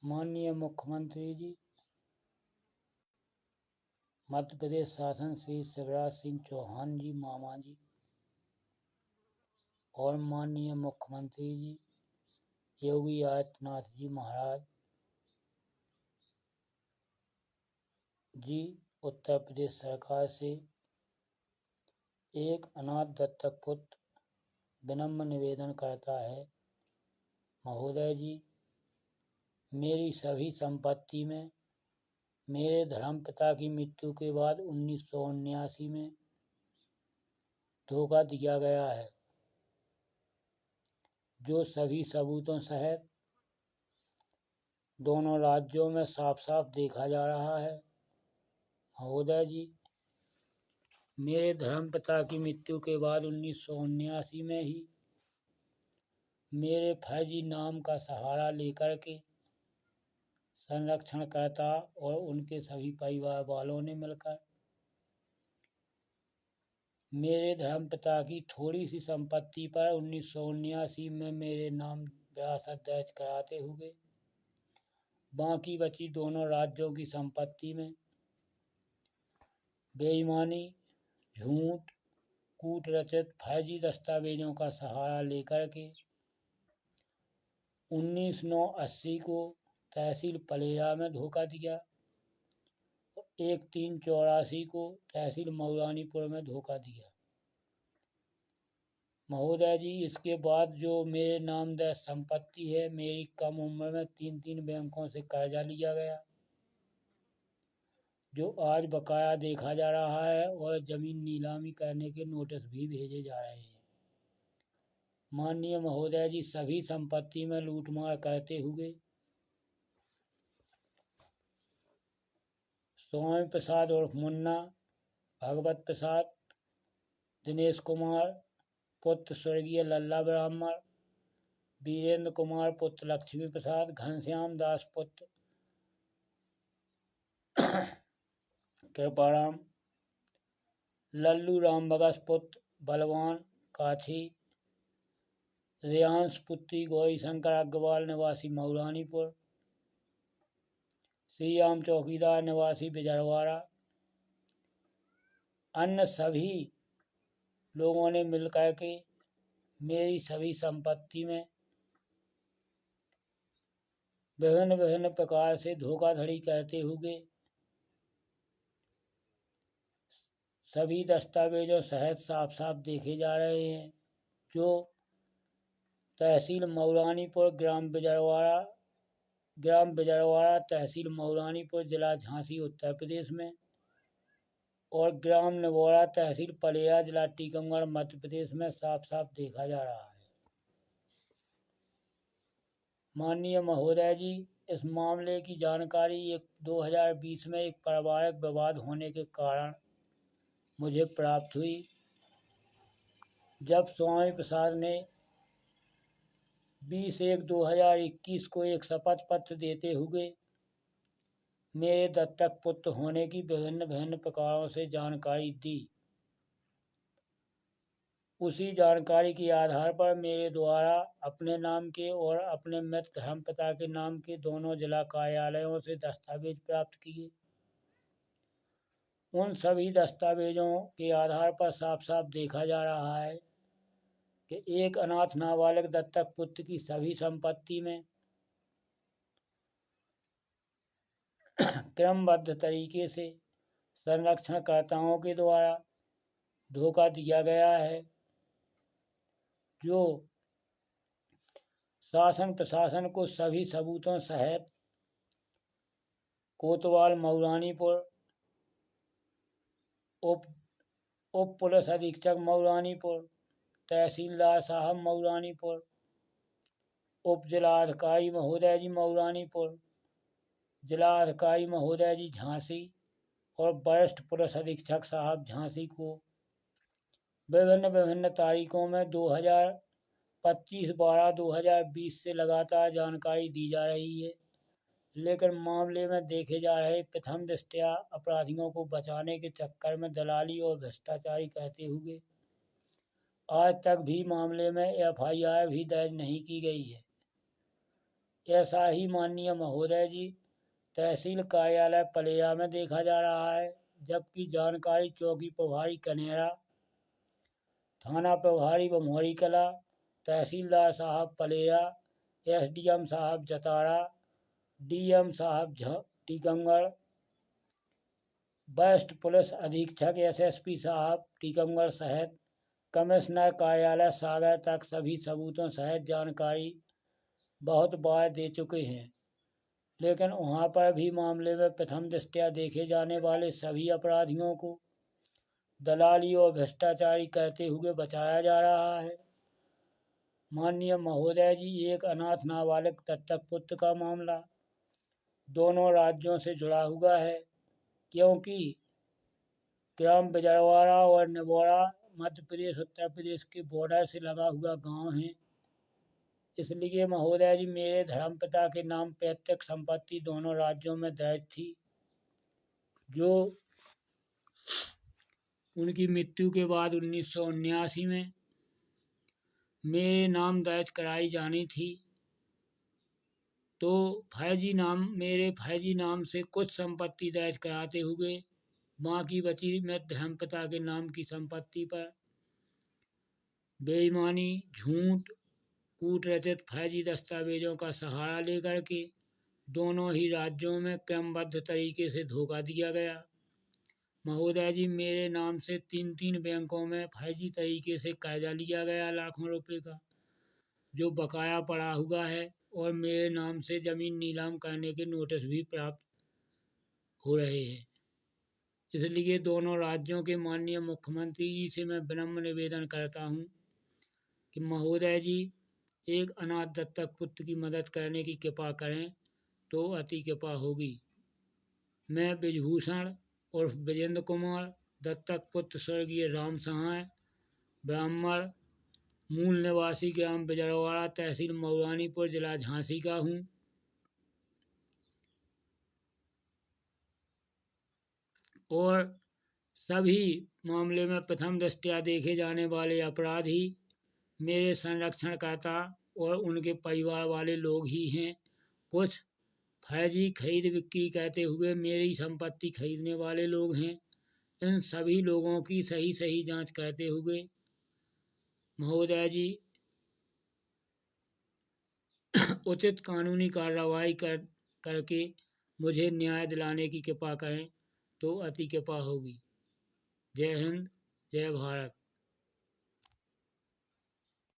माननीय मुख्यमंत्री जी, मध्य प्रदेश शासन श्री शिवराज सिंह चौहान जी मामा जी और माननीय मुख्यमंत्री जी योगी आदित्यनाथ जी महाराज जी, उत्तर प्रदेश सरकार से एक अनाथ दत्तक पुत्र विनम्र निवेदन करता है। महोदय जी, मेरी सभी संपत्ति में मेरे धर्मपिता की मृत्यु के बाद 1979 में धोखा दिया गया है, जो सभी सबूतों सहित दोनों राज्यों में साफ साफ देखा जा रहा है। महोदय जी, मेरे धर्मपिता की मृत्यु के बाद 1979 में ही मेरे फर्जी नाम का सहारा लेकर के संरक्षणकर्ता और उनके सभी परिवार वालों ने मिलकर मेरे धर्मपिता की थोड़ी सी संपत्ति पर 1979 में मेरे नाम विरासत दर्ज कराते हुए बाकी बची दोनों राज्यों की संपत्ति में बेईमानी, झूठ, कूट रचित फर्जी दस्तावेजों का सहारा लेकर के 19/9/80 को तहसील पलेरा में धोखा दिया, 1/3/84 को तहसील मऊरानीपुर में धोखा दिया। महोदय जी, इसके बाद जो मेरे नाम दर्ज संपत्ति है, मेरी कम उम्र में 3 बैंकों से कर्जा लिया गया, जो आज बकाया देखा जा रहा है और जमीन नीलामी करने के नोटिस भी भेजे जा रहे हैं। माननीय महोदय जी, सभी संपत्ति में लूटमार करते हुए स्वामी प्रसाद उर्फ मुन्ना, भगवत प्रसाद, दिनेश कुमार पुत्र स्वर्गीय लल्ला ब्राह्मण, वीरेंद्र कुमार पुत्र लक्ष्मी प्रसाद, घनश्याम दास पुत्र कृपाराम, लल्लू राम बगस पुत्र बलवान काछी, रेयांश पुत्री गौरी शंकर अग्रवाल निवासी मऊरानीपुर, श्री राम चौकीदार निवासी बिजरवाड़ा, अन्य सभी लोगों ने मिलकर के मेरी सभी संपत्ति में विभिन्न प्रकार से धोखाधड़ी करते हुए सभी दस्तावेजों सहित साफ साफ देखे जा रहे हैं, जो तहसील मऊरानीपुर ग्राम बिजरवाड़ा तहसील मऊरानीपुर जिला झांसी उत्तर प्रदेश में और ग्राम निवौरा तहसील पलेरा जिला टीकमगढ़ मध्य प्रदेश में साफ साफ देखा जा रहा है। माननीय महोदय जी, इस मामले की जानकारी 2020 में एक पारिवारिक विवाद होने के कारण मुझे प्राप्त हुई, जब स्वामी प्रसाद ने 20/1/2021 को एक शपथ पत्र देते हुए मेरे दत्तक पुत्र होने की विभिन्न प्रकारों से जानकारी दी। उसी जानकारी के आधार पर मेरे द्वारा अपने नाम के और अपने मृत धर्मपिता के नाम के दोनों जिला कार्यालयों से दस्तावेज प्राप्त किए। उन सभी दस्तावेजों के आधार पर साफ साफ देखा जा रहा है कि एक अनाथ नाबालिग दत्तक पुत्र की सभी संपत्ति में क्रमबद्ध तरीके से संरक्षणकर्ताओं के द्वारा धोखा दिया गया है, जो शासन प्रशासन को सभी सबूतों सहित कोतवाल मऊरानीपुर, उप पुलिस अधीक्षक मऊरानीपुर, तहसीलदार साहब मऊरानीपुर, उप जिलाधिकारी महोदय जी मऊरानीपुर, जिलाधिकारी महोदय जी झांसी और वरिष्ठ पुलिस अधीक्षक साहब झांसी को विभिन्न तारीखों में 25/12/2020 से लगातार जानकारी दी जा रही है, लेकिन मामले में देखे जा रहे प्रथम दृष्टया अपराधियों को बचाने के चक्कर में दलाली और भ्रष्टाचारी करते हुए आज तक भी मामले में FIR भी दर्ज नहीं की गई है। ऐसा ही माननीय महोदय जी तहसील कार्यालय पलेरा में देखा जा रहा है, जबकि जानकारी चौकी प्रभारी कन्हेरा, थाना प्रभारी बमोरी कला, तहसीलदार साहब पलेरा, एसडीएम साहब जतारा, डीएम साहब टीकमगढ़, वरिष्ठ पुलिस अधीक्षक एसएसपी साहब टीकमगढ़ सहित कमिश्नर कार्यालय सागर तक सभी सबूतों सहित जानकारी बहुत बार दे चुके हैं, लेकिन वहां पर भी मामले में प्रथम दृष्टया देखे जाने वाले सभी अपराधियों को दलाली और भ्रष्टाचारी करते हुए बचाया जा रहा है। माननीय महोदय जी, एक अनाथ नाबालिग दत्तक पुत्र का मामला दोनों राज्यों से जुड़ा हुआ है, क्योंकि ग्राम बिजरवाड़ा और निबोड़ा मध्य प्रदेश उत्तर प्रदेश के बॉर्डर से लगा हुआ गांव है। इसलिए महोदय जी, मेरे धर्मपिता के नाम पैतृक संपत्ति दोनों राज्यों में दर्ज थी, जो उनकी मृत्यु के बाद 1979 में मेरे नाम दर्ज कराई जानी थी। तो मेरे फर्जी नाम से कुछ संपत्ति दर्ज कराते हुए बाकी बची मैं धर्मपिता के नाम की संपत्ति पर बेईमानी, झूठ, कूटरचित फर्जी दस्तावेजों का सहारा लेकर के दोनों ही राज्यों में क्रमबद्ध तरीके से धोखा दिया गया। महोदय जी, मेरे नाम से 3 बैंकों में फर्जी तरीके से कर्जा लिया गया लाखों रुपए का, जो बकाया पड़ा हुआ है, और मेरे नाम से जमीन नीलाम करने के नोटिस भी प्राप्त हो रहे हैं। इसलिए दोनों राज्यों के माननीय मुख्यमंत्री जी से मैं विनम्र निवेदन करता हूं कि महोदय जी, एक अनाथ दत्तक पुत्र की मदद करने की कृपा करें तो अति कृपा होगी। मैं ब्रिजभूषण उर्फ विजेंद्र कुमार, दत्तक पुत्र स्वर्गीय राम सहाय, ब्राह्मण, मूल निवासी ग्राम बिजरवाड़ा, तहसील मऊरानीपुर, जिला झांसी का हूँ। और सभी मामले में प्रथम दृष्टया देखे जाने वाले अपराधी मेरे संरक्षणकर्ता और उनके परिवार वाले लोग ही हैं। कुछ फर्जी खरीद बिक्री करते हुए मेरी संपत्ति खरीदने वाले लोग हैं। इन सभी लोगों की सही जांच करते हुए महोदय जी उचित कानूनी कार्रवाई करके मुझे न्याय दिलाने की कृपा करें तो अति कृपा होगी। जय हिंद, जय भारत।